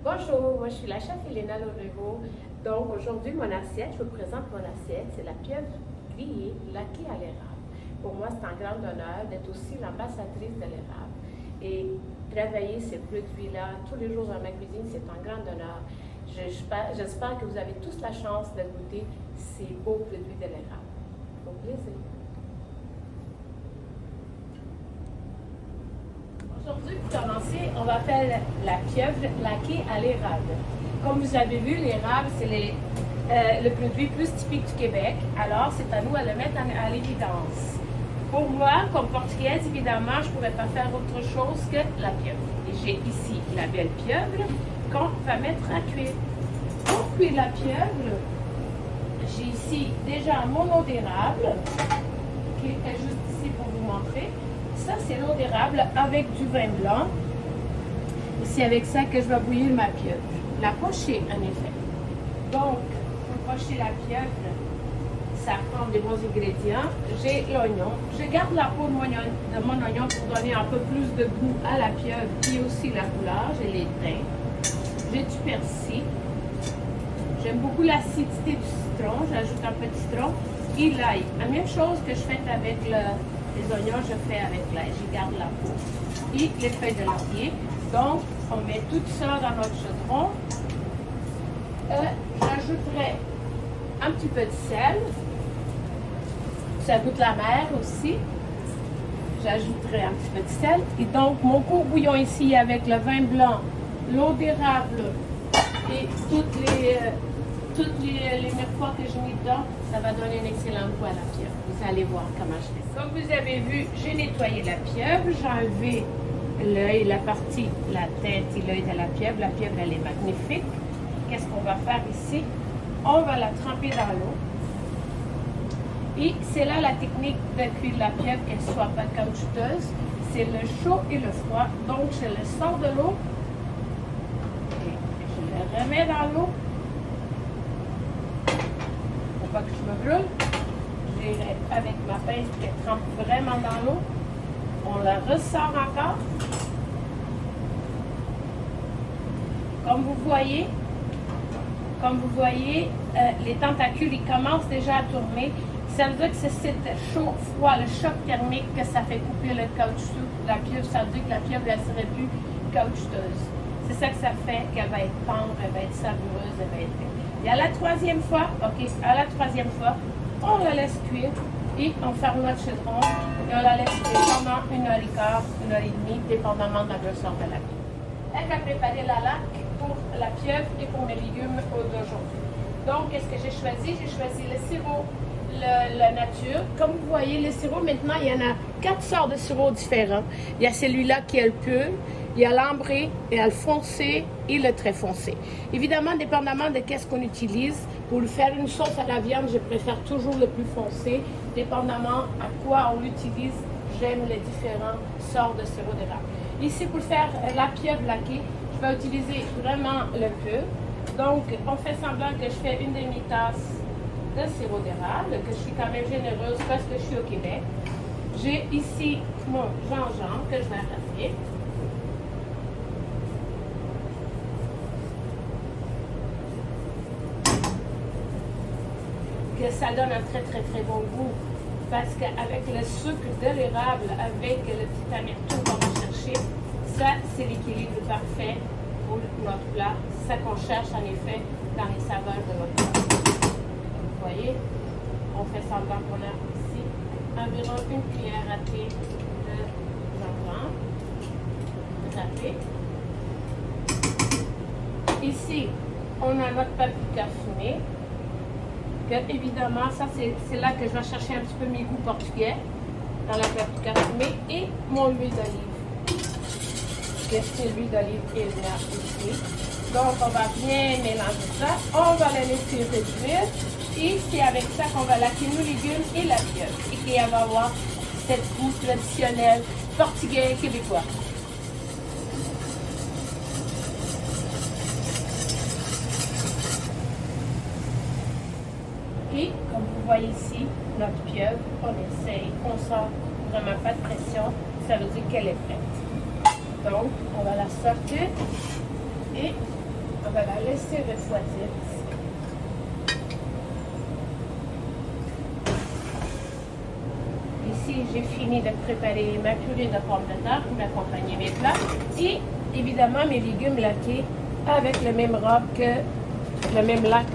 Bonjour, moi je suis la chef Elena Lorevo. Donc aujourd'hui mon assiette, je vous présente mon assiette, c'est la pieuvre grillée laquée à l'érable. Pour moi c'est un grand honneur d'être aussi l'ambassadrice de l'érable. Et travailler ces produits-là tous les jours dans ma cuisine, c'est un grand honneur. J'espère que vous avez tous la chance de goûter ces beaux produits de l'érable. Au plaisir. Aujourd'hui, pour commencer, on va faire la pieuvre laquée à l'érable. Comme vous avez vu, l'érable, c'est le produit plus typique du Québec. Alors, c'est à nous à le mettre à l'évidence. Pour moi, comme portugaise, évidemment, je ne pourrais pas faire autre chose que la pieuvre. Et j'ai ici la belle pieuvre qu'on va mettre à cuire. Pour cuire la pieuvre, j'ai ici déjà mon eau d'érable, qui est juste ici pour vous montrer. Ça, c'est l'eau d'érable avec du vin blanc. Et c'est avec ça que je vais bouillir ma pieuvre. La pocher, en effet. Donc, pour pocher la pieuvre, ça prend des bons ingrédients. J'ai l'oignon. Je garde la peau de mon oignon pour donner un peu plus de goût à la pieuvre et aussi la couleur. J'ai les thym. J'ai du persil. J'aime beaucoup l'acidité du citron. J'ajoute un peu de citron et l'ail. La même chose que je fais avec les oignons, je fais avec l'ail. Je garde la peau et les feuilles de laurier. Donc, on met tout ça dans notre chaudron. J'ajouterai un petit peu de sel. Ça goûte la mer aussi. J'ajouterai un petit peu de sel. Et donc, mon courbouillon ici avec le vin blanc, l'eau d'érable et toutes les mirepoix que j'ai mis dedans, ça va donner un excellent goût à la pieuvre. Vous allez voir comment je fais ça. Comme vous avez vu, j'ai nettoyé la pieuvre. J'ai enlevé l'œil, la tête et l'œil de la pieuvre. La pieuvre, elle est magnifique. Qu'est-ce qu'on va faire ici? On va la tremper dans l'eau. Et c'est là la technique de cuire la pieuvre, qu'elle ne soit pas caoutchouteuse. C'est le chaud et le froid. Donc, je le sors de l'eau et je le remets dans l'eau. Pour pas que je me brûle. J'irai avec ma pince qui trempe vraiment dans l'eau. On la ressort encore. Comme vous voyez, les tentacules, ils commencent déjà à tourner. Ça veut dire que c'est ce chaud, froid, le choc thermique que ça fait couper le caoutchouc de la pieuvre. Ça veut dire que la pieuvre, elle ne serait plus caoutchouteuse. C'est ça que ça fait, qu'elle va être tendre, elle va être savoureuse, elle va être belle. Et à la troisième fois, on la laisse cuire et on ferme notre chaudron et on la laisse cuire pendant 1h15, 1h30, dépendamment de la grosseur de la pieuvre. Elle va préparer la laque pour la pieuvre et pour mes légumes d'aujourd'hui. Donc, qu'est-ce que j'ai choisi? J'ai choisi le sirop, la nature. Comme vous voyez, le sirop, maintenant, il y en a 4 sortes de sirops différents. Il y a celui-là qui est le pur, il y a l'ambré, il y a le foncé et le très foncé. Évidemment, dépendamment de qu'est-ce qu'on utilise, pour faire une sauce à la viande, je préfère toujours le plus foncé. Dépendamment à quoi on l'utilise, j'aime les différentes sortes de sirop d'érable. Ici, pour faire la pieuvre laquée, je vais utiliser vraiment le pur. Donc, on fait semblant que je fais une demi-tasse de sirop d'érable, que je suis quand même généreuse parce que je suis au Québec. J'ai ici mon gingembre que je vais rafler. Que ça donne un très très très bon goût parce qu'avec le sucre de l'érable, avec le petit amertume qu'on va chercher, ça c'est l'équilibre parfait pour notre plat. C'est ça qu'on cherche en effet dans les saveurs de notre plat. Vous voyez, on fait semblant qu'on a ici environ une cuillère à thé de gingembre râpé. Ici, on a notre paprika fumé. Que, évidemment, ça c'est là que je vais chercher un petit peu mes goûts portugais dans la paprika fumée et mon huile d'olive. L'huile d'olive est là ici. Donc on va bien mélanger ça. On va la laisser réduire et c'est avec ça qu'on va laquer nos légumes et la pieuvre et qu'elle va avoir cette goût traditionnel portugais québécois. Et comme vous voyez ici, notre pieuvre, on essaye, on sent vraiment pas de pression, ça veut dire qu'elle est prête. Donc, on va la sortir et va la laisser refroidir ici. Ici, j'ai fini de préparer ma purée de pommes de terre pour accompagner mes plats. Et évidemment, mes légumes laqués avec le même lac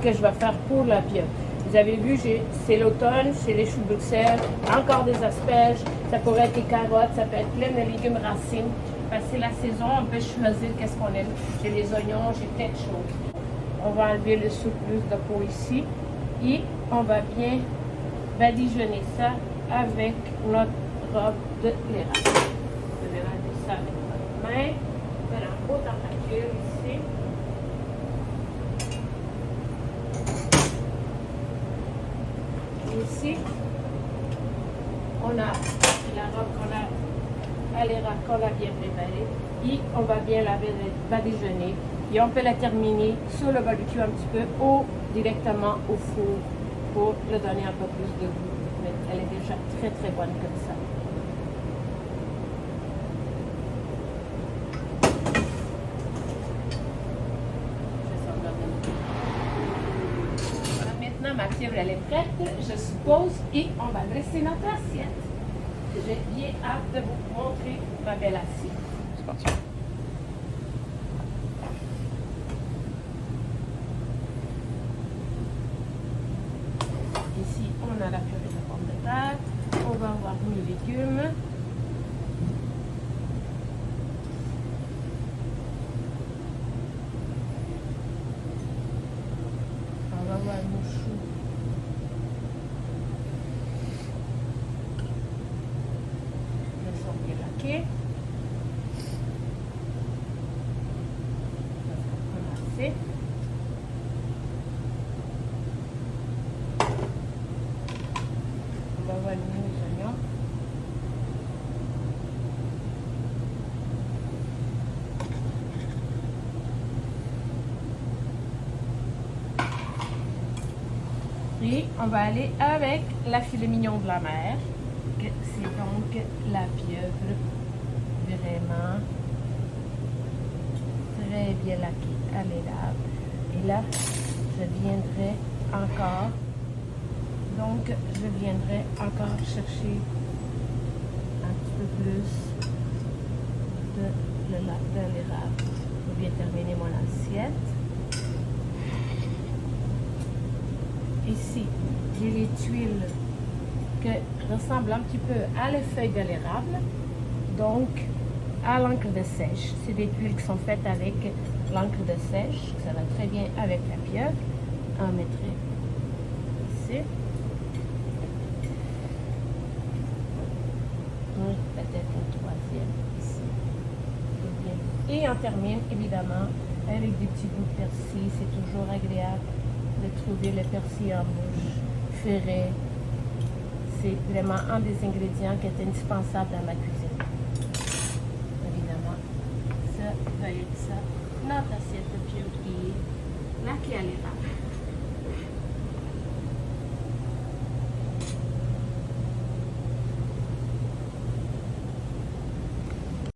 que je vais faire pour la pieuvre. Vous avez vu, c'est l'automne, c'est les choux Bruxelles, encore des asperges, ça pourrait être des carottes, ça peut être plein de légumes racines. Parce que c'est la saison, on peut choisir qu'est-ce qu'on aime. J'ai les oignons, j'ai plein de choses. On va enlever le surplus de peau ici et on va bien badigeonner ça avec notre robe de l'érable. Vous allez enlever ça avec votre main. Voilà, en haute température ici. Ici, on a la robe qu'on a à l'érable qu'on a bien préparée et on va bien la badigeonner et on peut la terminer sur le barbecue un petit peu ou directement au four pour le donner un peu plus de goût. Mais elle est déjà très très bonne comme ça. Ma pieuvre elle est prête, je suppose, et on va dresser notre assiette. J'ai bien hâte de vous montrer ma belle assiette. C'est parti. Ici, on a la purée de pommes de terre. On va avoir mes légumes. On va avoir nos choux. Ils sont bien laqués. Ramasser. On va avoir nos oignons. Et on va aller avec la filet mignon de la mer. C'est donc la pieuvre vraiment très bien laquée à l'érable. Et là, je viendrai encore. Donc, je viendrai encore chercher un petit peu plus de l'érable. Je viens terminer mon assiette. Ici, j'ai les tuiles qui ressemblent un petit peu à les feuilles de l'érable, donc à l'encre de sèche. C'est des tuiles qui sont faites avec l'encre de sèche, ça va très bien avec la pieuvre. On mettrait ici. Peut-être une troisième ici. Et on termine évidemment avec des petits bouts de persil. C'est toujours agréable de trouver le persil en bouche, ferré. C'est vraiment un des ingrédients qui est indispensable dans ma cuisine. Évidemment, ça va être ça, notre assiette de pieuvre laquée à l'érable.